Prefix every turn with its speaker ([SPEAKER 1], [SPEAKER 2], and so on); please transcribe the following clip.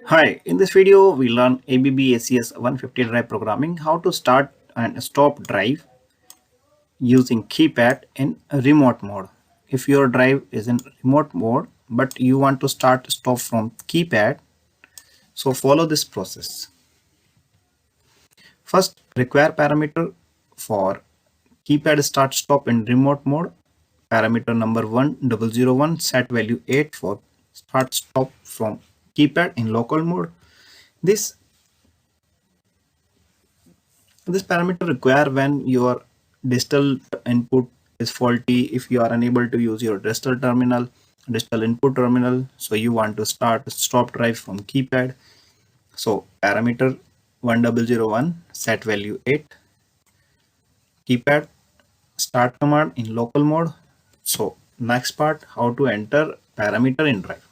[SPEAKER 1] Hi, in this video we learn ABB ACS150 drive programming, how to start and stop drive using keypad in remote mode. If your drive is in remote mode but you want to start stop from keypad, so follow this process. First, require parameter for keypad start stop in remote mode. Parameter number 1001 set value 8 for start stop from keypad in local mode. This This parameter require when your digital input is faulty, if you are unable to use your digital input terminal, so you want to start stop drive from keypad. So parameter 1001 set value 8 keypad start command in local mode. So next part, how to enter parameter in drive.